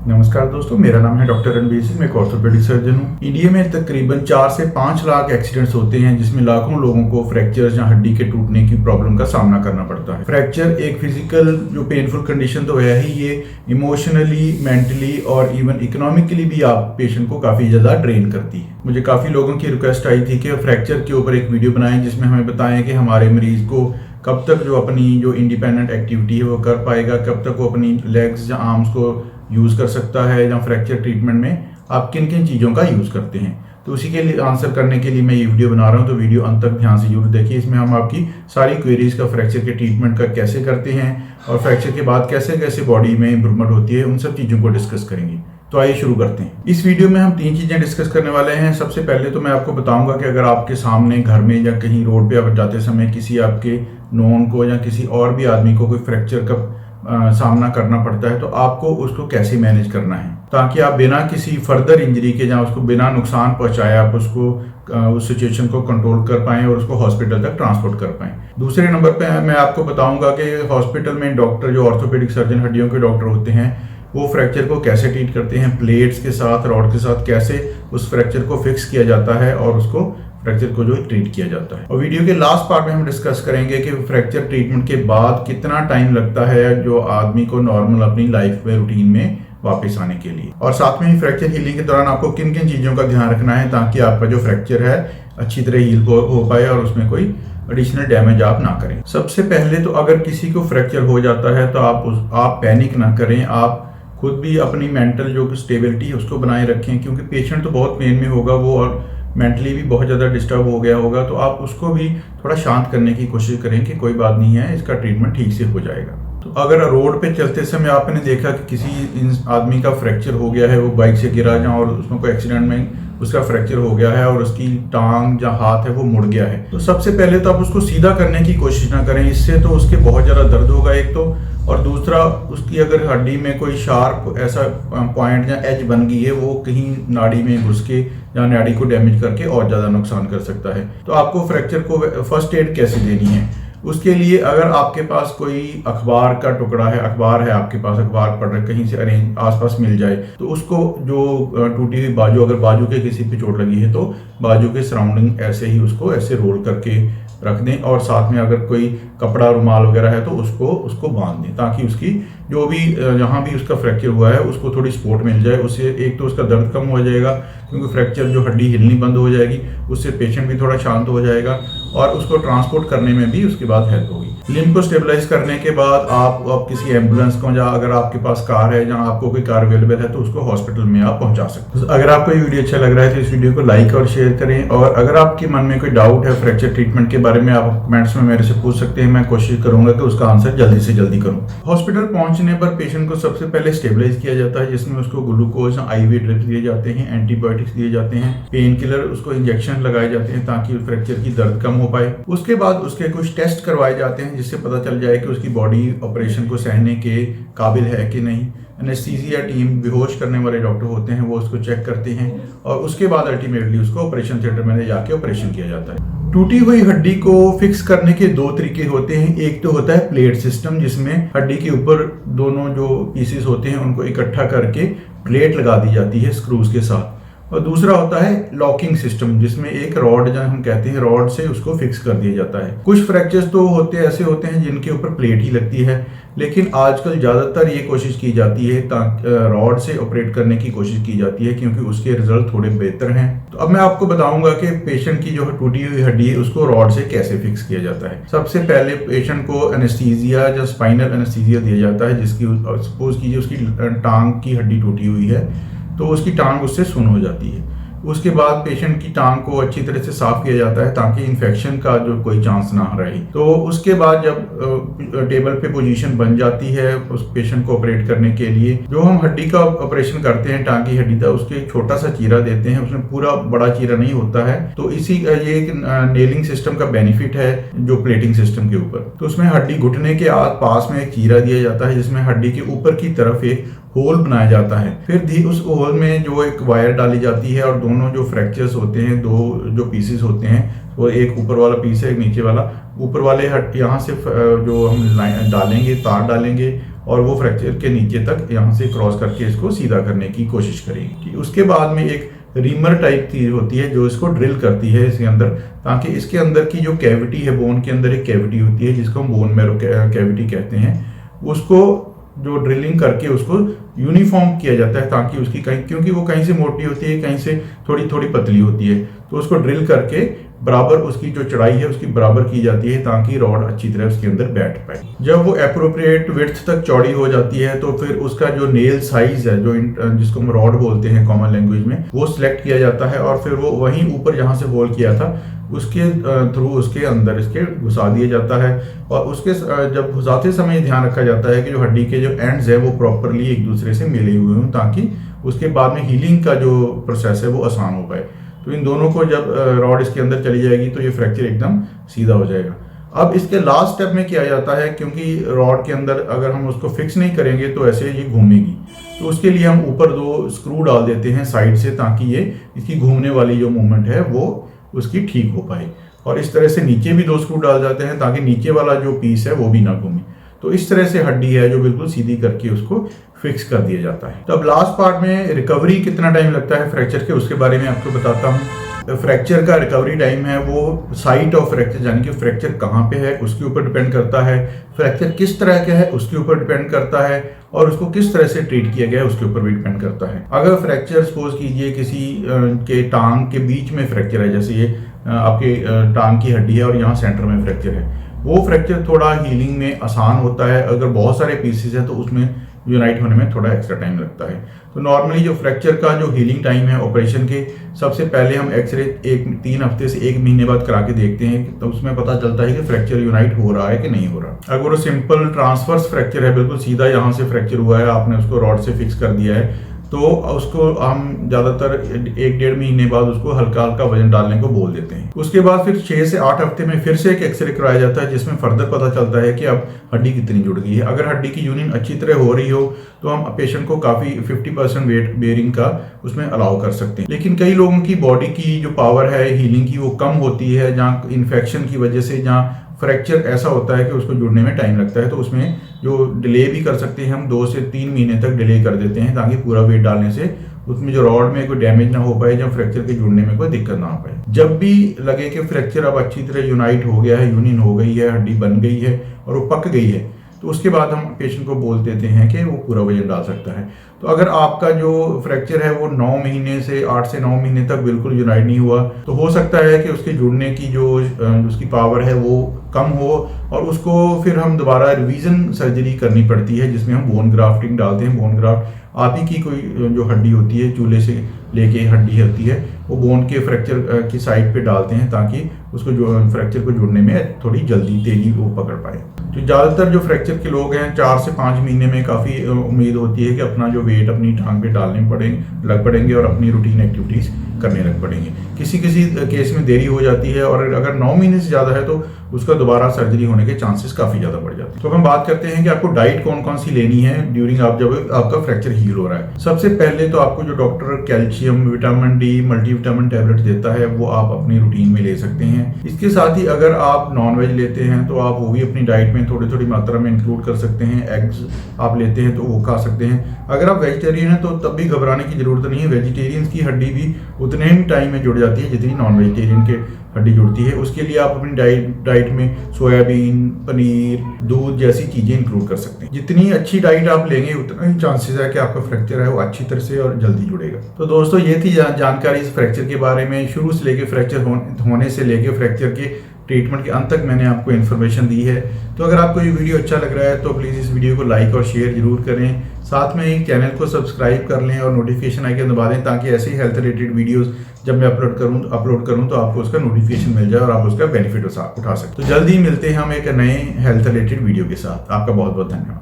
नमस्कार दोस्तों, मेरा नाम है डॉक्टर रणवीर सिंह। मैं एक ऑर्थोपेडिक सर्जन हूँ। इंडिया में तकरीबन 4 से 5 लाख एक्सीडेंट्स होते हैं जिसमें लाखों लोगों को फ्रैक्चर या हड्डी के टूटने की प्रॉब्लम का सामना करना पड़ता है। फ्रैक्चर एक फिजिकल जो पेनफुल कंडीशन तो है ही, ये इमोशनली, मेंटली और इवन इकोनॉमिकली भी आप पेशेंट को काफी ज्यादा ड्रेन करती है। मुझे काफी लोगों की रिक्वेस्ट आई थी कि फ्रैक्चर के ऊपर एक वीडियो बनाएं जिसमें हमें बताएं कि हमारे मरीज को कब तक जो अपनी जो इंडिपेंडेंट एक्टिविटी है वो कर पाएगा, कब तक वो अपनी लेग्स या आर्म्स को यूज़ कर सकता है, या फ्रैक्चर ट्रीटमेंट में आप किन किन चीज़ों का यूज़ करते हैं। तो उसी के लिए आंसर करने के लिए मैं ये वीडियो बना रहा हूँ। तो वीडियो अंत तक ध्यान से जरूर देखिए। इसमें हम आपकी सारी क्वेरीज का फ्रैक्चर के ट्रीटमेंट का कैसे करते हैं और फ्रैक्चर के बाद कैसे कैसे बॉडी में इंप्रूवमेंट होती है, उन सब चीज़ों को डिस्कस करेंगे। तो आइए शुरू करते हैं। इस वीडियो में हम 3 चीज़ें डिस्कस करने वाले हैं। सबसे पहले तो मैं आपको बताऊंगा कि अगर आपके सामने घर में या कहीं रोड पे आप जाते समय किसी आपके नोन को या किसी और भी आदमी को कोई फ्रैक्चर का सामना करना पड़ता है तो आपको उसको कैसे मैनेज करना है, ताकि आप बिना किसी फर्दर इंजरी के या उसको बिना नुकसान पहुंचाए आप उसको उस सिचुएशन को कंट्रोल कर पाएं और उसको हॉस्पिटल तक ट्रांसपोर्ट कर पाएं। दूसरे नंबर पे मैं आपको बताऊंगा कि हॉस्पिटल में डॉक्टर, जो ऑर्थोपेडिक सर्जन, हड्डियों के डॉक्टर होते हैं, वो फ्रैक्चर को कैसे ट्रीट करते हैं, प्लेट्स के साथ, रॉड के साथ कैसे उस फ्रैक्चर को फिक्स किया जाता है और उसको फ्रैक्चर को जो ट्रीट किया जाता है। और वीडियो के लास्ट पार्ट में हम डिस्कस करेंगे कि फ्रैक्चर ट्रीटमेंट के बाद कितना टाइम लगता है जो आदमी को नॉर्मल अपनी लाइफ में रूटीन में वापस आने के लिए, और साथ में ही फ्रैक्चर हीलिंग के दौरान आपको किन किन चीज़ों का ध्यान रखना है ताकि आपका जो फ्रैक्चर है अच्छी तरह हील हो पाए और उसमें कोई एडिशनल डैमेज आप ना करें। सबसे पहले तो अगर किसी को फ्रैक्चर हो जाता है तो आप पैनिक ना करें। आप खुद भी अपनी मेंटल जो स्टेबिलिटी है उसको बनाए रखें, क्योंकि पेशेंट तो बहुत पेन में होगा वो, और मेंटली भी बहुत ज़्यादा डिस्टर्ब हो गया होगा। तो आप उसको भी थोड़ा शांत करने की कोशिश करें कि कोई बात नहीं है, इसका ट्रीटमेंट ठीक से हो जाएगा। तो अगर रोड पे चलते समय आपने देखा कि किसी आदमी का फ्रैक्चर हो गया है, वो बाइक से गिरा जहाँ और उसमें कोई एक्सीडेंट में उसका फ्रैक्चर हो गया है और उसकी टांग या हाथ है वो मुड़ गया है, तो सबसे पहले तो आप उसको सीधा करने की कोशिश ना करें। इससे तो उसके बहुत ज़्यादा दर्द होगा एक तो, और दूसरा उसकी अगर हड्डी में कोई शार्प ऐसा पॉइंट या एज बन गई है वो कहीं नाड़ी में घुस के या नाड़ी को डैमेज करके और ज़्यादा नुकसान कर सकता है। तो आपको फ्रैक्चर को फर्स्ट एड कैसे देनी है, उसके लिए अगर आपके पास कोई अखबार का टुकड़ा है, अखबार है आपके पास, अखबार पढ़ रहे कहीं से अरेंज आसपास मिल जाए, तो उसको जो टूटी हुई बाजू, अगर बाजू के किसी पे चोट लगी है तो बाजू के सराउंडिंग ऐसे ही उसको ऐसे रोल करके रख दें, और साथ में अगर कोई कपड़ा, रुमाल वगैरह है तो उसको बांध दें, ताकि उसकी जो भी जहाँ भी उसका फ्रैक्चर हुआ है उसको थोड़ी सपोर्ट मिल जाए। उससे एक तो उसका दर्द कम हो जाएगा, क्योंकि फ्रैक्चर जो हड्डी हिलनी बंद हो जाएगी, उससे पेशेंट भी थोड़ा शांत हो जाएगा और उसको ट्रांसपोर्ट करने में भी उसके बाद हेल्प होगी। लिम्ब को स्टेबलाइज करने के बाद आप किसी एम्बुलेंस को, या अगर आपके पास कार है, जहाँ आपको कोई कार अवेलेबल है, तो उसको हॉस्पिटल में आप पहुंचा सकते हैं। तो अगर आपको ये वीडियो अच्छा लग रहा है तो इस वीडियो को लाइक और शेयर करें, और अगर आपके मन में कोई डाउट है फ्रैक्चर ट्रीटमेंट के बारे में, आप कमेंट्स में मेरे से पूछ सकते हैं। मैं कोशिश करूंगा कि उसका आंसर जल्दी से जल्दी करूं। हॉस्पिटल पहुंचने पर पेशेंट को सबसे पहले स्टेबलाइज किया जाता है, जिसमें उसको ग्लूकोज, IV ड्रिप्स दिए जाते हैं, एंटीबायोटिक्स दिए जाते हैं, पेन किलर, उसको इंजेक्शन लगाए जाते हैं ताकि फ्रैक्चर की दर्द कम हो पाए। उसके बाद उसके कुछ टेस्ट करवाए जाते हैं जिससे पता चल जाए कि उसकी बॉडी ऑपरेशन को सहने के काबिल है कि नहीं। एनेस्थीसिया टीम, बेहोश करने वाले डॉक्टर होते हैं, वो उसको चेक करते हैं और उसके बाद अल्टीमेटली उसको ऑपरेशन थिएटर में ले जाके ऑपरेशन किया जाता है। टूटी हुई हड्डी को फिक्स करने के 2 तरीके होते हैं। एक तो होता है प्लेट सिस्टम, जिसमें हड्डी के ऊपर दोनों जो पीसेस होते हैं उनको इकट्ठा करके प्लेट लगा दी जाती है स्क्रूज के साथ, और दूसरा होता है लॉकिंग सिस्टम, जिसमें एक रॉड, जहाँ हम कहते हैं रॉड से उसको फिक्स कर दिया जाता है। कुछ फ्रैक्चर्स तो ऐसे होते हैं जिनके ऊपर प्लेट ही लगती है, लेकिन आजकल ज़्यादातर ये कोशिश की जाती है रॉड से ऑपरेट करने की कोशिश की जाती है, क्योंकि उसके रिजल्ट थोड़े बेहतर हैं। तो अब मैं आपको बताऊंगा कि पेशेंट की जो टूटी हुई हड्डी है उसको रॉड से कैसे फिक्स किया जाता है। सबसे पहले पेशेंट को एनेस्थीसिया या स्पाइनल एनेस्थीसिया दिया जाता है, जिसकी सपोज कीजिए उसकी टांग की हड्डी टूटी हुई है तो उसकी टांग उससे सुन्न हो जाती है। उसके बाद पेशेंट की टांग को अच्छी तरह से साफ किया जाता है ताकि इन्फेक्शन का जो कोई चांस ना रहे। तो उसके बाद जब टेबल पे पोजीशन बन जाती है उस पेशेंट को ऑपरेट करने के लिए, जो हम हड्डी का ऑपरेशन करते हैं टांग की हड्डी का, उसके एक छोटा सा चीरा देते हैं, उसमें पूरा बड़ा चीरा नहीं होता है। तो ये एक नेलिंग सिस्टम का बेनिफिट है जो प्लेटिंग सिस्टम के ऊपर। तो उसमें हड्डी घुटने के पास में एक चीरा दिया जाता है, जिसमें हड्डी के ऊपर की तरफ एक होल बनाया जाता है। फिर उस होल में जो एक वायर डाली जाती है, और दोनों जो फ्रैक्चर्स होते हैं, 2 जो पीसेस होते हैं, वो एक ऊपर वाला पीस है, एक नीचे वाला। ऊपर वाले यहाँ से जो हम डालेंगे, तार डालेंगे, और वो फ्रैक्चर के नीचे तक यहाँ से क्रॉस करके इसको सीधा करने की कोशिश करेंगे। उसके बाद में एक रीमर टाइप चीज होती है जो इसको ड्रिल करती है इसके अंदर, ताकि इसके अंदर की जो कैविटी है, बोन के अंदर एक कैविटी होती है जिसको हम बोन मैरो कैविटी कहते हैं, उसको जो ड्रिलिंग करके उसको यूनिफॉर्म किया जाता है, ताकि उसकी कहीं, क्योंकि वो कहीं से मोटी होती है कहीं से थोड़ी थोड़ी पतली होती है, तो उसको ड्रिल करके बराबर उसकी जो चढ़ाई है उसकी बराबर की जाती है ताकि रॉड अच्छी तरह उसके अंदर बैठ पाए। जब वो एप्रोप्रिएट विड्थ तक चौड़ी हो जाती है तो फिर उसका जो नेल साइज है, जो जिसको हम रॉड बोलते हैं कॉमन लैंग्वेज में, वो सिलेक्ट किया जाता है और फिर वो वहीं ऊपर जहां से होल किया था उसके थ्रू उसके अंदर इसके घुसा दिया जाता है। और उसके जब घुसाते समय ध्यान रखा जाता है कि जो हड्डी के जो एंड्स है वो प्रॉपरली एक दूसरे से मिले हुए हों, ताकि उसके बाद में हीलिंग का जो प्रोसेस है वो आसान हो पाए। तो इन दोनों को जब रॉड इसके अंदर चली जाएगी तो ये फ्रैक्चर एकदम सीधा हो जाएगा। अब इसके लास्ट स्टेप में क्या जाता है, क्योंकि रॉड के अंदर अगर हम उसको फिक्स नहीं करेंगे तो ऐसे ये घूमेगी, तो उसके लिए हम ऊपर 2 स्क्रू डाल देते हैं साइड से, ताकि ये इसकी घूमने वाली जो मूवमेंट है वो उसकी ठीक हो पाए। और इस तरह से नीचे भी 2 स्क्रू डाल जाते हैं ताकि नीचे वाला जो पीस है वो भी ना घूमे। तो इस तरह से हड्डी है जो बिल्कुल सीधी करके उसको फिक्स कर दिया जाता है। तो अब लास्ट पार्ट में रिकवरी कितना टाइम लगता है फ्रैक्चर के, उसके बारे में आपको बताता हूँ। फ्रैक्चर का रिकवरी टाइम है वो साइट ऑफ फ्रैक्चर, यानी कि फ्रैक्चर कहाँ पे है उसके ऊपर डिपेंड करता है, फ्रैक्चर किस तरह का है उसके ऊपर डिपेंड करता है, और उसको किस तरह से ट्रीट किया गया है उसके ऊपर भी डिपेंड करता है। अगर फ्रैक्चर सपोज कीजिए किसी के टांग के बीच में फ्रैक्चर है, जैसे ये आपके टांग की हड्डी है और यहाँ सेंटर में फ्रैक्चर है, वो फ्रैक्चर थोड़ा हीलिंग में आसान होता है। अगर बहुत सारे पीसेस है तो उसमें यूनाइट होने में थोड़ा एक्स्ट्रा टाइम लगता है। तो नॉर्मली जो फ्रैक्चर का जो हीलिंग टाइम है ऑपरेशन के, सबसे पहले हम एक्सरे 3 हफ्ते से 1 महीने बाद करा के देखते हैं, तो उसमें पता चलता है कि फ्रैक्चर यूनाइट हो रहा है कि नहीं हो रहा। अगर वो सिंपल ट्रांसवर्स फ्रैक्चर है, बिल्कुल सीधा यहाँ से फ्रैक्चर हुआ है, आपने उसको रॉड से फिक्स कर दिया है, तो उसको हम ज़्यादातर 1-1.5 महीने बाद उसको हल्का हल्का वजन डालने को बोल देते हैं। उसके बाद फिर 6 से 8 हफ्ते में फिर से एक एक्सरे कराया जाता है, जिसमें फर्दर पता चलता है कि अब हड्डी कितनी जुड़ गई है। अगर हड्डी की यूनियन अच्छी तरह हो रही हो तो हम पेशेंट को काफ़ी 50% वेट बेयरिंग का उसमें अलाउ कर सकते हैं। लेकिन कई लोगों की बॉडी की जो पावर है हीलिंग की वो कम होती है, जहाँ इन्फेक्शन की वजह से, जहाँ फ्रैक्चर ऐसा होता है कि उसको जुड़ने में टाइम लगता है, तो उसमें जो डिले भी कर सकते हैं हम, 2 से 3 महीने तक डिले कर देते हैं, ताकि पूरा वेट डालने से उसमें जो रॉड में कोई डैमेज ना हो पाए, जब फ्रैक्चर के जुड़ने में कोई दिक्कत ना आ पाए। जब भी लगे कि फ्रैक्चर अब अच्छी तरह यूनाइट हो गया है, यूनियन हो गई है, हड्डी बन गई है और वो पक गई है, तो उसके बाद हम पेशेंट को बोल देते हैं कि वो पूरा वजन डाल सकता है। तो अगर आपका जो फ्रैक्चर है वो 9 महीने से 8 से 9 महीने तक बिल्कुल यूनाइट नहीं हुआ, तो हो सकता है कि उसके जुड़ने की जो उसकी पावर है वो कम हो, और उसको फिर हम दोबारा रिवीजन सर्जरी करनी पड़ती है, जिसमें हम बोन ग्राफ्टिंग डालते हैं। बोन ग्राफ्ट आप ही की कोई जो हड्डी होती है, चूल्हे से लेके हड्डी होती है, वो बोन के फ्रैक्चर की साइड पे डालते हैं, ताकि उसको जो फ्रैक्चर को जुड़ने में थोड़ी जल्दी तेजी वो पकड़ पाए। तो ज़्यादातर जो फ्रैक्चर के लोग हैं 4 से 5 महीने में काफ़ी उम्मीद होती है कि अपना जो वेट अपनी टांग पे डालने लग पड़ेंगे और अपनी रूटीन एक्टिविटीज़ करने लग पड़ेंगे। किसी केस में देरी हो जाती है, और अगर 9 महीने से ज़्यादा है तो उसका दोबारा सर्जरी होने के चांसेस काफ़ी ज़्यादा बढ़ जाते हैं। तो हम बात करते हैं कि आपको डाइट कौन कौन सी लेनी है ड्यूरिंग जब आपका फ्रैक्चर हील हो रहा है। सबसे पहले तो आपको जो doctor calcium, vitamin D, multivitamin tablet देता है वो आप अपनी रूटीन में ले सकते हैं। इसके साथ ही अगर आप नॉनवेज लेते हैं तो आप वो भी अपनी डाइट में थोड़ी थोड़ी मात्रा में इंक्लूड कर सकते हैं। एग्स आप लेते हैं तो वो खा सकते हैं। अगर आप वेजिटेरियन हैं तो तब भी घबराने की जरूरत नहीं है। वेजिटेरियन की हड्डी भी उतने ही टाइम में जुड़ जाती है जितनी नॉन वेजिटेरियन के हड्डी जुड़ती है। उसके लिए आप अपनी डाइट में सोयाबीन, पनीर, दूध जैसी चीजें इंक्लूड कर सकते हैं। जितनी अच्छी डाइट आप लेंगे उतना ही चांसेस है कि आपका फ्रैक्चर है वो अच्छी तरह से और जल्दी जुड़ेगा। तो दोस्तों ये थी जानकारी इस फ्रैक्चर के बारे में। शुरू से लेके फ्रैक्चर होने से लेके फ्रैक्चर के ट्रीटमेंट के अंत तक मैंने आपको इन्फॉर्मेशन दी है। तो अगर आपको ये वीडियो अच्छा लग रहा है तो प्लीज़ इस वीडियो को लाइक और शेयर जरूर करें। साथ में ही चैनल को सब्सक्राइब कर लें और नोटिफिकेशन आइकन दबा दें, ताकि ऐसे ही हेल्थ रिलेटेड वीडियोस जब मैं अपलोड करूं तो आपको उसका नोटिफिकेशन मिल जाए और आप उसका बेनिफिट उठा सकते। तो जल्दी मिलते हैं हम एक नए हेल्थ रिलेटेड वीडियो के साथ। आपका बहुत बहुत धन्यवाद।